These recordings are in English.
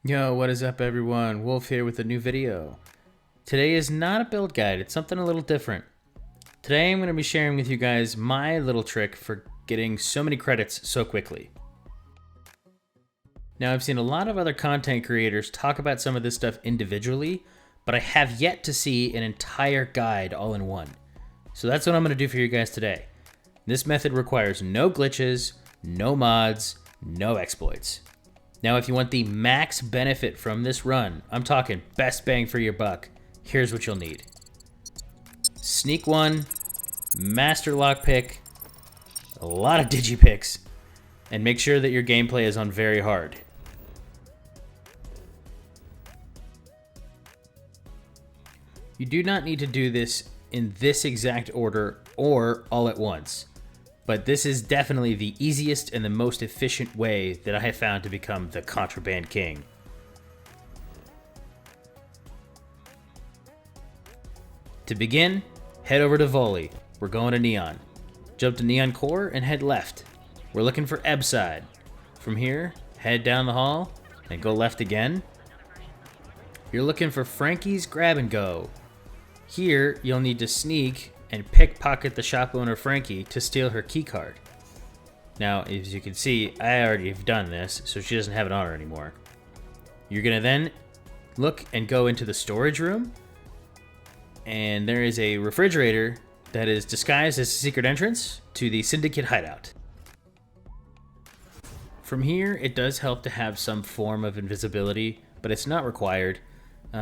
Yo, what is up everyone? Wolf here with a new video. Today is not a build guide, it's something a little different. Today I'm going to be sharing with you guys my little trick for getting so many credits so quickly. Now I've seen a lot of other content creators talk about some of this stuff individually, but I have yet to see an entire guide all in one. So that's what I'm going to do for you guys today. This method requires no glitches, no mods, no exploits. Now, if you want the max benefit from this run, I'm talking best bang for your buck, here's what you'll need. Sneak 1, Master Lockpick, a lot of digipicks, and make sure that your gameplay is on very hard. You do not need to do this in this exact order or all at once. But this is definitely the easiest and the most efficient way that I have found to become the Contraband King. To begin, head over to Volley. We're going to Neon. Jump to Neon Core and head left. We're looking for Ebside. From here, head down the hall and go left again. You're looking for Frankie's Grab and Go. Here, you'll need to sneak and pickpocket the shop owner Frankie to steal her keycard. Now, as you can see, I already have done this, so she doesn't have it on her anymore. You're gonna then look and go into the storage room, and there is a refrigerator that is disguised as a secret entrance to the Syndicate hideout. From here, it does help to have some form of invisibility, but it's not required.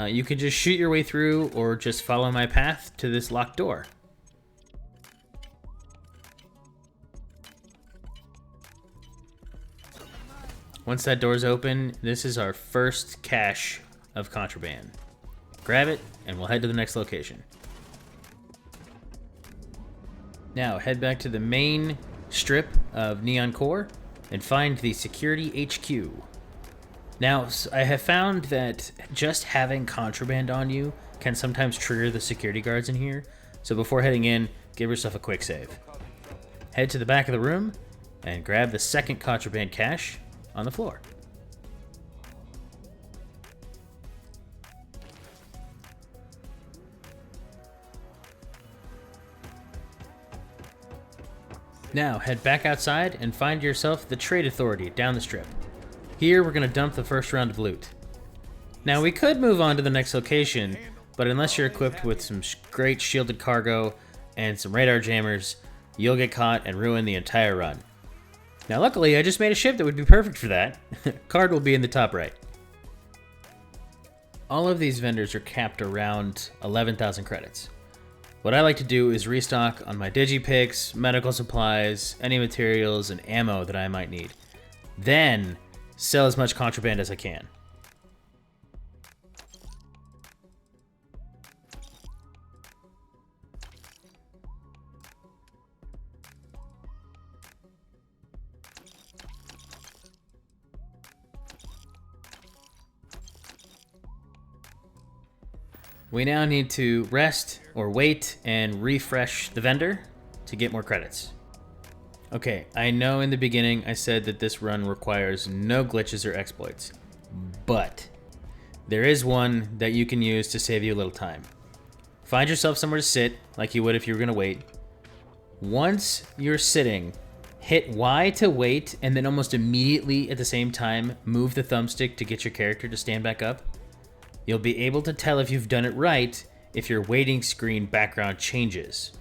You can just shoot your way through or just follow my path to this locked door. Once that door's open, this is our first cache of contraband. Grab it, and we'll head to the next location. Now, head back to the main strip of Neon Core and find the Security HQ. Now, I have found that just having contraband on you can sometimes trigger the security guards in here, so before heading in, give yourself a quick save. Head to the back of the room and grab the second contraband cache on the floor. Now head back outside and find yourself the Trade Authority down the strip. Here we're going to dump the first round of loot. Now we could move on to the next location, but unless you're equipped with some great shielded cargo and some radar jammers, you'll get caught and ruin the entire run. Now luckily, I just made a ship that would be perfect for that. Card will be in the top right. All of these vendors are capped around 11,000 credits. What I like to do is restock on my digipicks, medical supplies, any materials, and ammo that I might need. Then, sell as much contraband as I can. We now need to rest or wait and refresh the vendor to get more credits. Okay, I know in the beginning I said that this run requires no glitches or exploits, but there is one that you can use to save you a little time. Find yourself somewhere to sit like you would if you were gonna wait. Once you're sitting, hit Y to wait and then almost immediately at the same time move the thumbstick to get your character to stand back up. You'll be able to tell if you've done it right if your waiting screen background changes.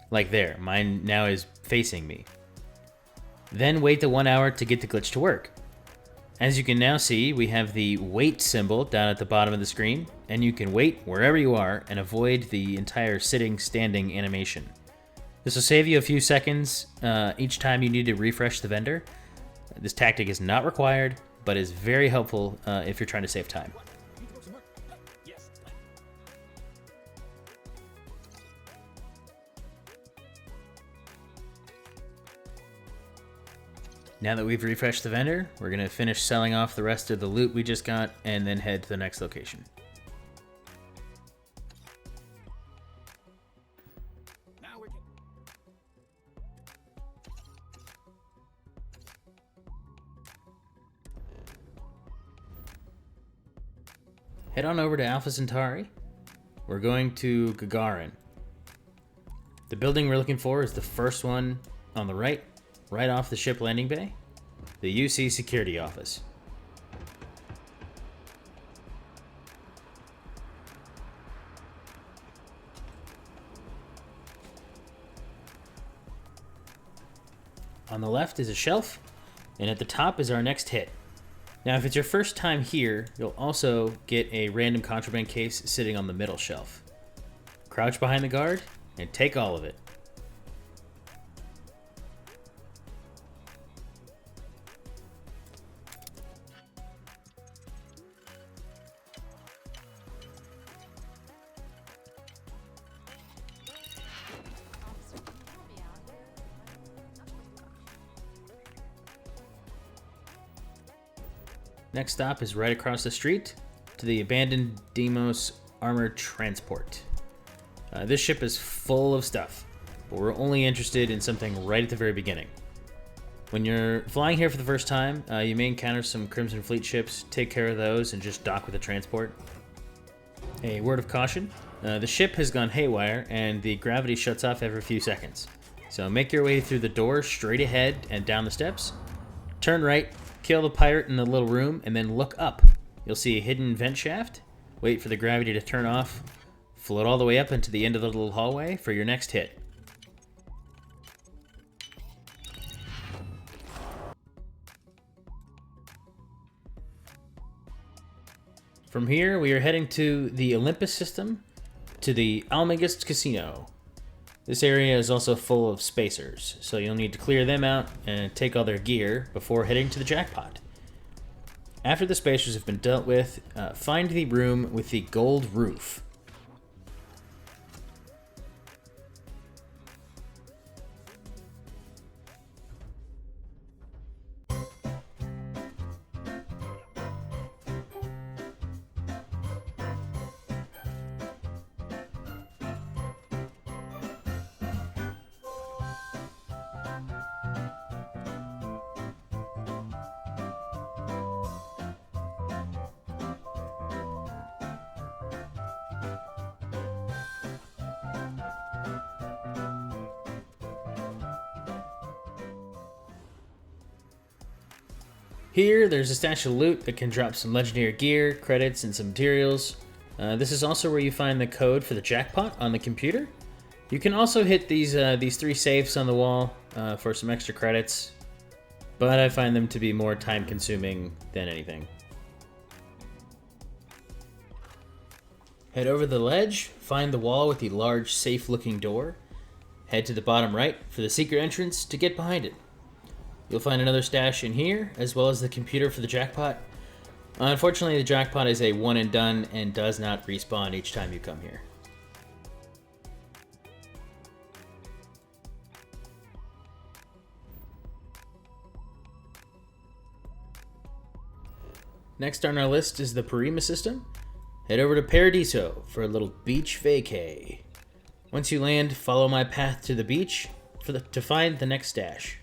Like there, mine now is facing me. Then wait the 1 hour to get the glitch to work. As you can now see, we have the wait symbol down at the bottom of the screen, and you can wait wherever you are and avoid the entire sitting, standing animation. This will save you a few seconds each time you need to refresh the vendor. This tactic is not required, but is very helpful if you're trying to save time. Now that we've refreshed the vendor, we're going to finish selling off the rest of the loot we just got and then head to the next location. Head on over to Alpha Centauri. We're going to Gagarin. The building we're looking for is the first one on the right off the ship landing bay, the UC Security Office. On the left is a shelf, and at the top is our next hit. Now, if it's your first time here, you'll also get a random contraband case sitting on the middle shelf. Crouch behind the guard and take all of it. Next stop is right across the street to the abandoned Deimos armored transport. This ship is full of stuff, but we're only interested in something right at the very beginning. When you're flying here for the first time, you may encounter some Crimson Fleet ships. Take care of those and just dock with the transport. A word of caution, the ship has gone haywire and the gravity shuts off every few seconds. So make your way through the door straight ahead and down the steps. Turn right, kill the pirate in the little room, and then look up. You'll see a hidden vent shaft. Wait for the gravity to turn off. Float all the way up into the end of the little hallway for your next hit. From here, we are heading to the Olympus System, to the Almagist Casino. This area is also full of spacers, so you'll need to clear them out and take all their gear before heading to the jackpot. After the spacers have been dealt with, find the room with the gold roof. Here, there's a stash of loot that can drop some legendary gear, credits, and some materials. This is also where you find the code for the jackpot on the computer. You can also hit these 3 safes on the wall for some extra credits, but I find them to be more time-consuming than anything. Head over the ledge, find the wall with the large, safe-looking door. Head to the bottom right for the secret entrance to get behind it. You'll find another stash in here, as well as the computer for the jackpot. Unfortunately, the jackpot is a one and done and does not respawn each time you come here. Next on our list is the Paradiso System. Head over to Paradiso for a little beach vacay. Once you land, follow my path to the beach to find the next stash.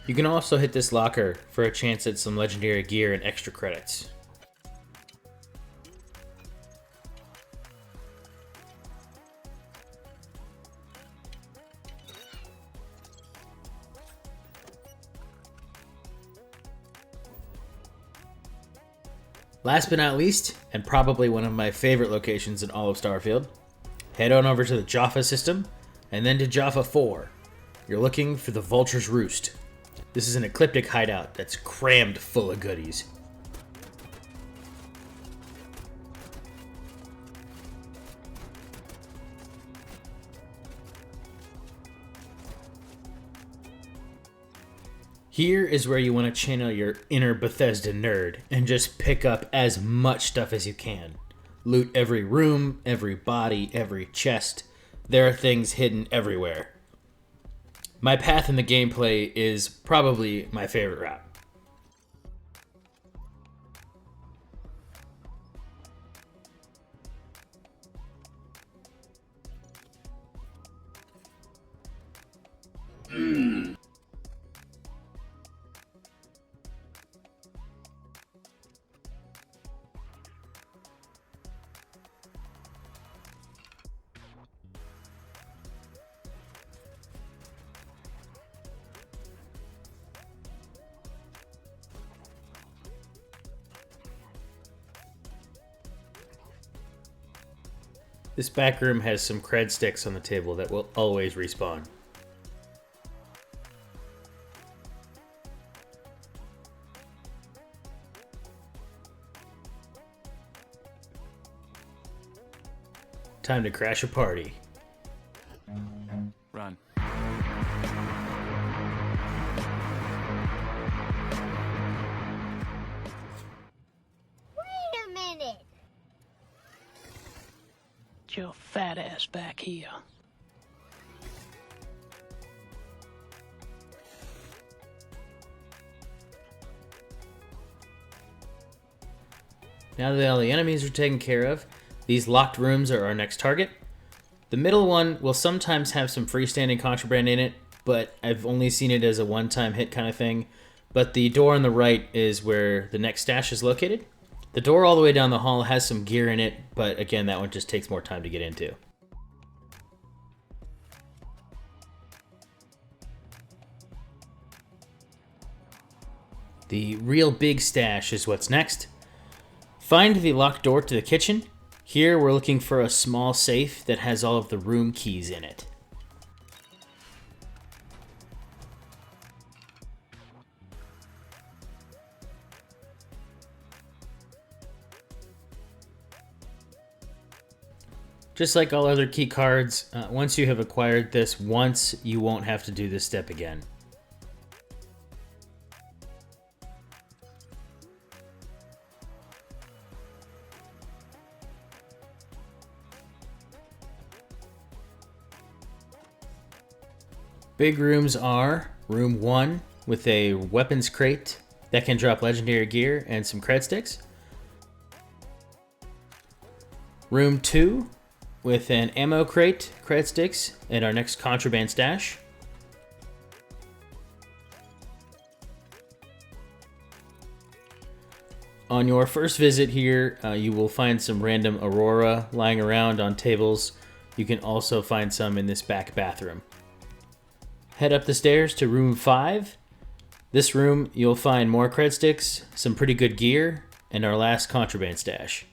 You can also hit this locker for a chance at some legendary gear and extra credits. Last but not least, and probably one of my favorite locations in all of Starfield, head on over to the Jaffa System, and then to Jaffa 4. You're looking for the Vultur Roost. This is an ecliptic hideout that's crammed full of goodies. Here is where you want to channel your inner Bethesda nerd and just pick up as much stuff as you can. Loot every room, every body, every chest. There are things hidden everywhere. My path in the gameplay is probably my favorite route. This back room has some cred sticks on the table that will always respawn. Time to crash a party. Run. Wait a minute. Get your fat ass back here. Now that all the enemies are taken care of, these locked rooms are our next target. The middle one will sometimes have some freestanding contraband in it, but I've only seen it as a one-time hit kind of thing. But the door on the right is where the next stash is located. The door all the way down the hall has some gear in it, but again, that one just takes more time to get into. The real big stash is what's next. Find the locked door to the kitchen. Here we're looking for a small safe that has all of the room keys in it. Just like all other key cards, once you have acquired this once, you won't have to do this step again. Big rooms are room 1 with a weapons crate that can drop legendary gear and some cred sticks. Room 2 with an ammo crate, cred sticks, and our next contraband stash. On your first visit here, you will find some random Aurora lying around on tables. You can also find some in this back bathroom. Head up the stairs to room 5. This room, you'll find more cred sticks, some pretty good gear, and our last contraband stash.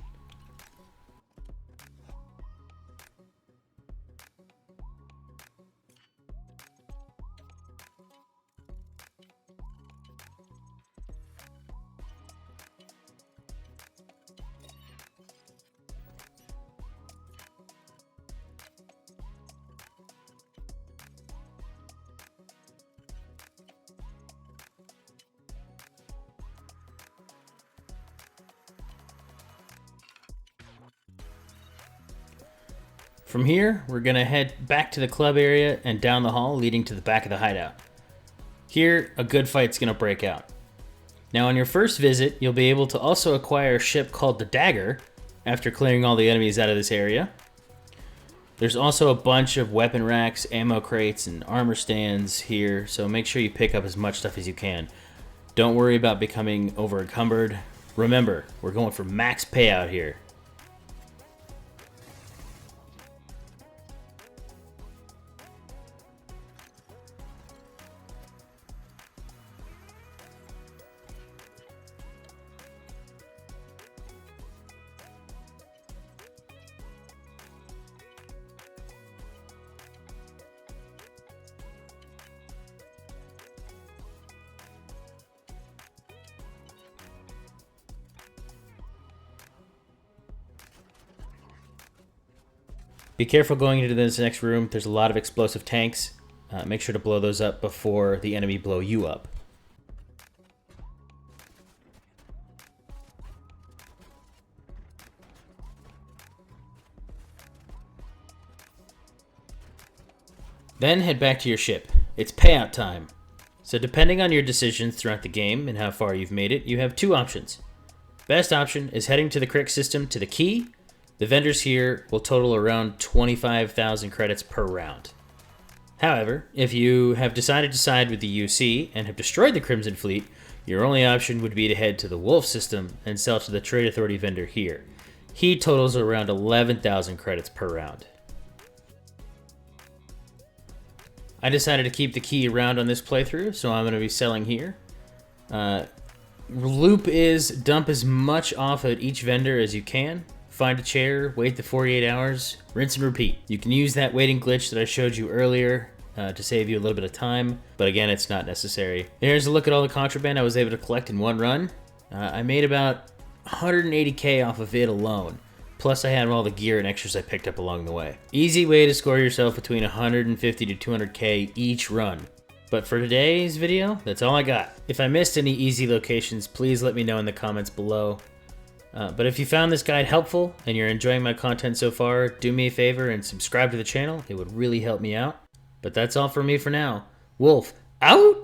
From here, we're going to head back to the club area and down the hall leading to the back of the hideout. Here, a good fight's going to break out. Now on your first visit, you'll be able to also acquire a ship called the Dagger after clearing all the enemies out of this area. There's also a bunch of weapon racks, ammo crates, and armor stands here, so make sure you pick up as much stuff as you can. Don't worry about becoming over encumbered. Remember, we're going for max payout here. Be careful going into this next room. There's a lot of explosive tanks. Make sure to blow those up before the enemy blow you up. Then head back to your ship. It's payout time. So depending on your decisions throughout the game and how far you've made it, you have two options. Best option is heading to the correct system to the key. The vendors here will total around 25,000 credits per round. However, if you have decided to side with the UC and have destroyed the Crimson Fleet, your only option would be to head to the Wolf system and sell to the Trade Authority vendor here. He totals around 11,000 credits per round. I decided to keep the key around on this playthrough, so I'm going to be selling here. Loop is dump as much off at each vendor as you can. Find a chair, wait the 48 hours, rinse and repeat. You can use that waiting glitch that I showed you earlier to save you a little bit of time, but again, it's not necessary. Here's a look at all the contraband I was able to collect in one run. I made about 180k off of it alone. Plus I had all the gear and extras I picked up along the way. Easy way to score yourself between 150 to 200k each run. But for today's video, that's all I got. If I missed any easy locations, please let me know in the comments below. But if you found this guide helpful and you're enjoying my content so far, do me a favor and subscribe to the channel. It would really help me out. But that's all for me for now. Wolf, out!